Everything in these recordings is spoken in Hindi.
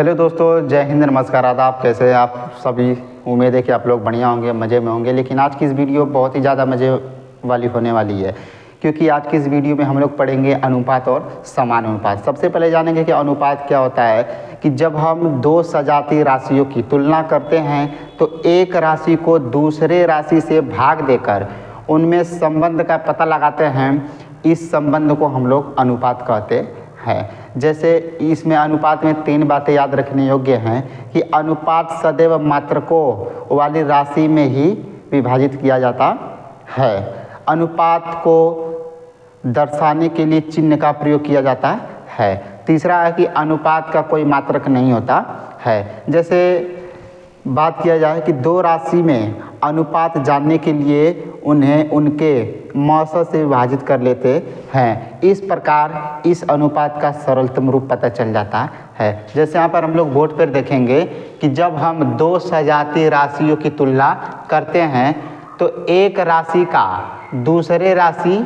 हेलो दोस्तों, जय हिंद, नमस्कार, आदाब। कैसे हैं आप सभी? उम्मीद है कि आप लोग बढ़िया होंगे, मज़े में होंगे। लेकिन आज की इस वीडियो बहुत ही ज़्यादा मज़े वाली होने वाली है, क्योंकि आज की इस वीडियो में हम लोग पढ़ेंगे अनुपात और समानुपात। सबसे पहले जानेंगे कि अनुपात क्या होता है। कि जब हम दो सजातीय राशियों की तुलना करते हैं तो एक राशि को दूसरे राशि से भाग देकर उनमें संबंध का पता लगाते हैं, इस संबंध को हम लोग अनुपात कहते हैं। जैसे इसमें अनुपात में 3 बातें याद रखने योग्य हैं कि अनुपात सदैव मात्रकों वाली राशि में ही विभाजित किया जाता है। अनुपात को दर्शाने के लिए चिन्ह का प्रयोग किया जाता है। तीसरा है कि अनुपात का कोई मात्रक नहीं होता है। जैसे बात किया जाए कि दो राशि में अनुपात जानने के लिए उन्हें उनके मौसम से विभाजित कर लेते हैं। इस प्रकार इस अनुपात का सरलतम रूप पता चल जाता है। जैसे यहाँ पर हम लोग बोर्ड पर देखेंगे कि जब हम दो सजातीय राशियों की तुलना करते हैं तो एक राशि का दूसरे राशि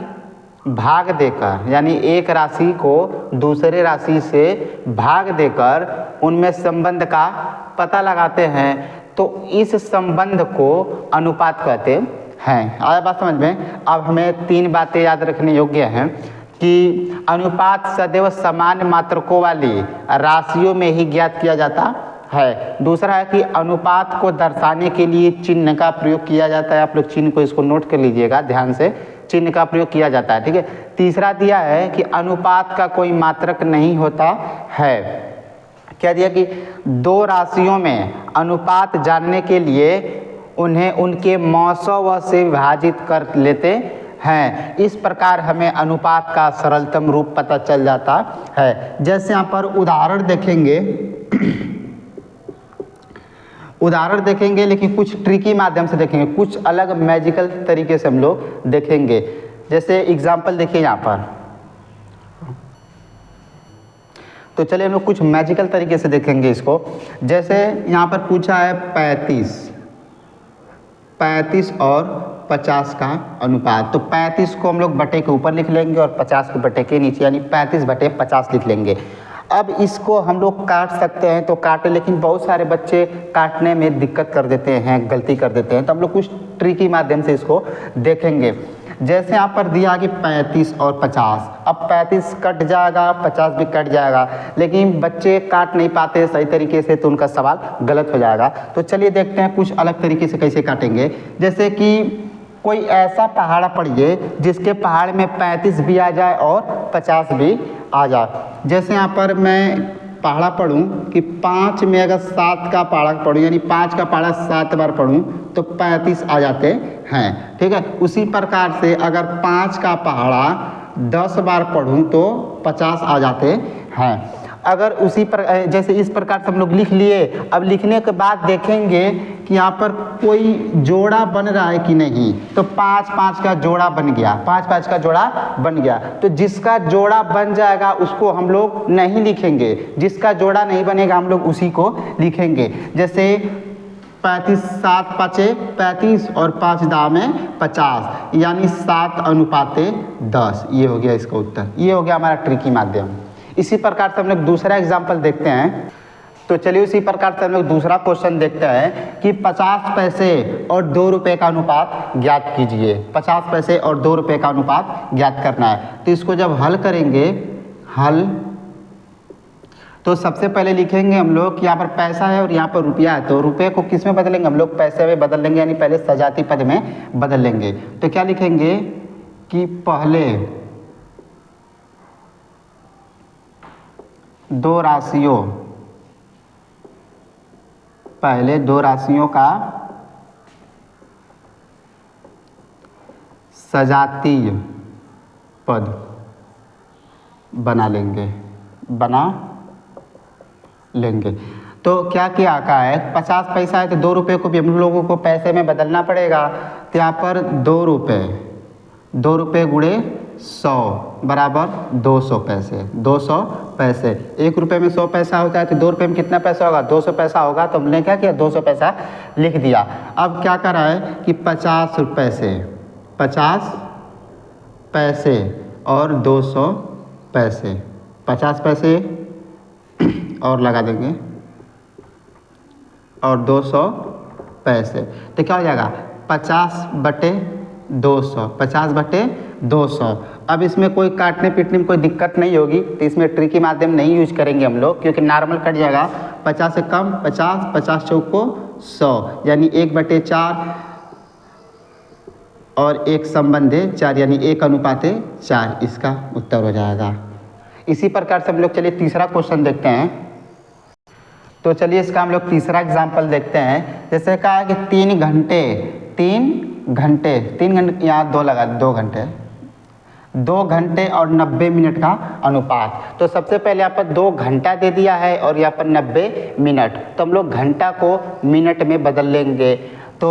भाग देकर, यानी एक राशि को दूसरे राशि से भाग देकर उनमें संबंध का पता लगाते हैं, तो इस संबंध को अनुपात कहते हैं। आया बात समझ में? अब हमें 3 बातें याद रखने योग्य हैं कि अनुपात सदैव समान मात्रकों वाली राशियों में ही ज्ञात किया जाता है। दूसरा है कि अनुपात को दर्शाने के लिए चिन्ह का प्रयोग किया जाता है। आप लोग चिन्ह को इसको नोट कर लीजिएगा ध्यान से, चिन्ह का प्रयोग किया जाता है, ठीक है। तीसरा दिया है कि अनुपात का कोई मात्रक नहीं होता है। क्या दिया कि दो राशियों में अनुपात जानने के लिए उन्हें उनके मौसम से विभाजित कर लेते हैं। इस प्रकार हमें अनुपात का सरलतम रूप पता चल जाता है। जैसे यहाँ पर उदाहरण देखेंगे लेकिन कुछ ट्रिकी माध्यम से देखेंगे, कुछ अलग मैजिकल तरीके से हम लोग देखेंगे। जैसे एग्जाम्पल देखिए यहाँ पर, तो चलिए हम लोग कुछ मैजिकल तरीके से देखेंगे इसको। जैसे यहाँ पर पूछा है 35 और 50 का अनुपात, तो 35 को हम लोग बटे के ऊपर लिख लेंगे और 50 को बटे के नीचे, यानी 35/50 लिख लेंगे। अब इसको हम लोग काट सकते हैं तो काटें, लेकिन बहुत सारे बच्चे काटने में दिक्कत कर देते हैं, गलती कर देते हैं, तो हम लोग कुछ ट्रिकी माध्यम से इसको देखेंगे। जैसे यहाँ पर दिया कि 35 और 50, अब 35 कट जाएगा, 50 भी कट जाएगा, लेकिन बच्चे काट नहीं पाते सही तरीके से, तो उनका सवाल गलत हो जाएगा। तो चलिए देखते हैं कुछ अलग तरीके से कैसे काटेंगे। जैसे कि कोई ऐसा पहाड़ पढ़िए जिसके पहाड़ में 35 भी आ जाए और 50 भी आ जाए। जैसे यहाँ पर मैं पहाड़ा पढ़ूँ कि 5 में अगर 7 का पहाड़ा पढ़ूँ, यानी 5 का पहाड़ा 7 बार पढ़ूँ तो 35 आ जाते हैं, ठीक है। उसी प्रकार से अगर 5 का पहाड़ा 10 बार पढ़ूँ तो 50 आ जाते हैं। अगर उसी पर जैसे इस प्रकार से हम लोग लिख लिए, अब लिखने के बाद देखेंगे कि यहाँ पर कोई जोड़ा बन रहा है कि नहीं, तो 5-5 का जोड़ा बन गया, 5-5 का जोड़ा बन गया। तो जिसका जोड़ा बन जाएगा उसको हम लोग नहीं लिखेंगे, जिसका जोड़ा नहीं बनेगा हम लोग उसी को लिखेंगे। जैसे 35 7 5 35 और 5 दाव में 50, यानी 7:10। ये हो गया इसका उत्तर, ये हो गया हमारा ट्रिकी माध्यम। इसी प्रकार से हम लोग दूसरा एग्जाम्पल देखते हैं। तो चलिए उसी प्रकार से हम लोग दूसरा क्वेश्चन देखते हैं कि 50 पैसे और 2 रुपये का अनुपात ज्ञात कीजिए। 50 पैसे और 2 रुपये का अनुपात ज्ञात करना है। तो इसको जब हल करेंगे, तो सबसे पहले लिखेंगे हम लोग कि यहाँ पर पैसा है और यहाँ पर रुपया है, तो रुपये को किस में बदलेंगे? हम लोग पैसे में बदल लेंगे, यानी पहले सजाती पद में बदल लेंगे। तो क्या लिखेंगे कि पहले दो राशियों का सजातीय पद बना लेंगे। तो क्या किया का है, 50 पैसा है तो 2 रुपये को भी हम लोगों को पैसे में बदलना पड़ेगा। तो यहाँ पर 2 रुपये गुणे 100 बराबर 200 पैसे। 200 पैसे, 1 रुपये में 100 पैसा होता है, तो 2 रुपये में कितना पैसा होगा? 200 पैसा होगा। तो हमने क्या किया, 200 पैसा लिख दिया। अब क्या कर रहा है कि 50 पैसे और 200 पैसे, 50 पैसे और लगा देंगे और 200 पैसे। तो क्या हो जाएगा 50/200, 50/200। अब इसमें कोई काटने पीटने में कोई दिक्कत नहीं होगी, तो इसमें ट्रिकी माध्यम नहीं यूज करेंगे हम लोग, क्योंकि नॉर्मल कट जाएगा। 50 से कम 50, 50 चौको 100, यानी 1/4 और 1 संबंधे 4, यानी 1:4 इसका उत्तर हो जाएगा। इसी प्रकार से हम लोग चलिए तीसरा क्वेश्चन देखते हैं। तो चलिए इसका हम लोग तीसरा एग्जाम्पल देखते हैं। जैसे कहा है कि 3 घंटे यहाँ 2 लगा, 2 घंटे और 90 मिनट का अनुपात। तो सबसे पहले यहाँ पर 2 घंटा दे दिया है और यहाँ पर 90 मिनट, तो हम लोग घंटा को मिनट में बदल लेंगे। तो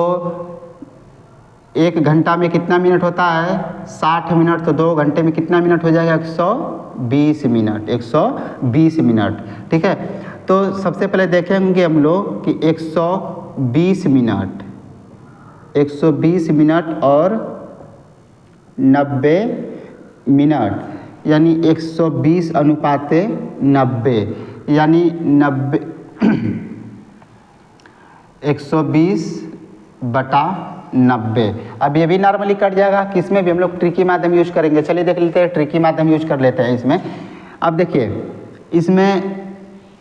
1 घंटा में कितना मिनट होता है 60 मिनट, तो 2 घंटे में कितना मिनट हो जाएगा 120 मिनट, 120 मिनट। ठीक है, तो सबसे पहले देखेंगे हम लोग कि 120 मिनट और 90 मिनट, यानी 120:90, यानी 120/90। अब ये भी नॉर्मली कट जाएगा, किसमें भी हम लोग ट्रिकी माध्यम यूज करेंगे। चलिए देख लेते हैं, ट्रिकी माध्यम यूज कर लेते हैं इसमें। अब देखिए इसमें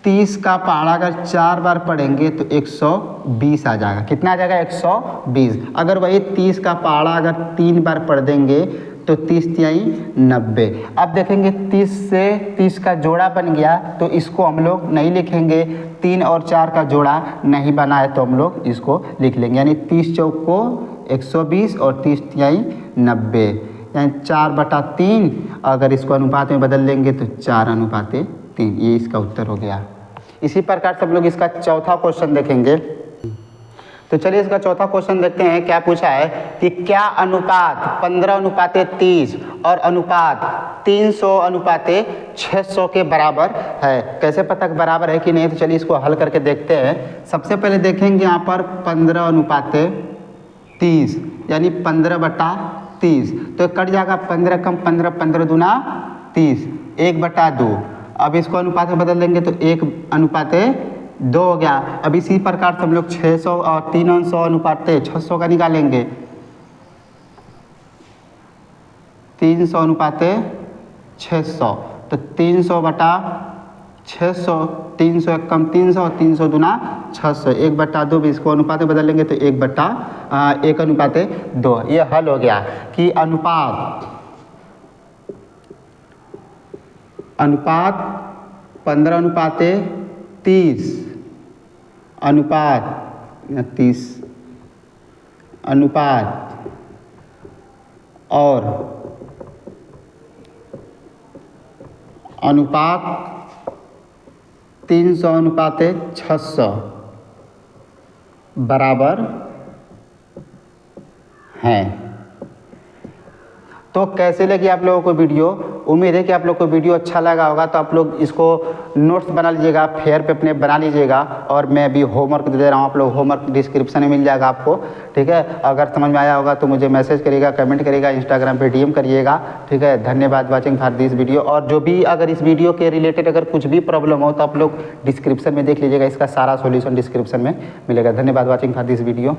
30 का पहाड़ा अगर 4 बार पढ़ेंगे तो 120 आ जाएगा। कितना आ जाएगा 120। अगर वही 30 का पहाड़ा अगर 3 बार पढ़ देंगे तो 30×3=90। अब देखेंगे 30 से 30 का जोड़ा बन गया, तो इसको हम लोग नहीं लिखेंगे। 3 और 4 का जोड़ा नहीं बना है तो हम लोग इसको लिख लेंगे, यानी 30 चौको 120 और 30×3=90, यानी 4/3। अगर इसको अनुपात में बदल लेंगे तो 4:3, ये इसका उत्तर हो गया। इसी प्रकार से हम लोग इसका चौथा क्वेश्चन देखेंगे। तो चलिए इसका चौथा क्वेश्चन देखते हैं। क्या पूछा है कि क्या अनुपात 15:30 और अनुपात 300:600 के बराबर है। कैसे पता बराबर है कि नहीं, तो चलिए इसको हल करके देखते हैं। सबसे पहले देखेंगे यहाँ पर 15:30, यानी 15/30, तो कट जाएगा 15 कम 15, 15×2 = 30, 1/2। अब इसको अनुपात में बदल देंगे तो 1:2 हो गया। अब इसी प्रकार से हम लोग 600 और 300:600 का निकालेंगे। 300:600, तो 300/600, 300 1 कम 300, 300×2 600, 1/2 भी इसको अनुपात में बदल लेंगे तो 1:2। ये हल हो गया कि अनुपात 15:30 अनुपात और अनुपात 300:600 बराबर हैं। तो कैसे लगी आप लोगों को वीडियो। उम्मीद है कि आप लोग को वीडियो अच्छा लगा होगा। तो आप लोग इसको नोट्स बना लीजिएगा, फेयर पे अपने बना लीजिएगा। और मैं अभी होमवर्क दे रहा हूँ, आप लोग होमवर्क डिस्क्रिप्शन में मिल जाएगा आपको। ठीक है, अगर समझ में आया होगा तो मुझे मैसेज करिएगा, कमेंट करिएगा, इंस्टाग्राम पे DM करिएगा। ठीक है, धन्यवाद वॉचिंग फॉर दिस वीडियो। और जो भी अगर इस वीडियो के रिलेटेड अगर कुछ भी प्रॉब्लम हो तो आप लोग डिस्क्रिप्शन में देख लीजिएगा, इसका सारा सॉल्यूशन डिस्क्रिप्शन में मिलेगा। धन्यवाद वॉचिंग फॉर दिस वीडियो।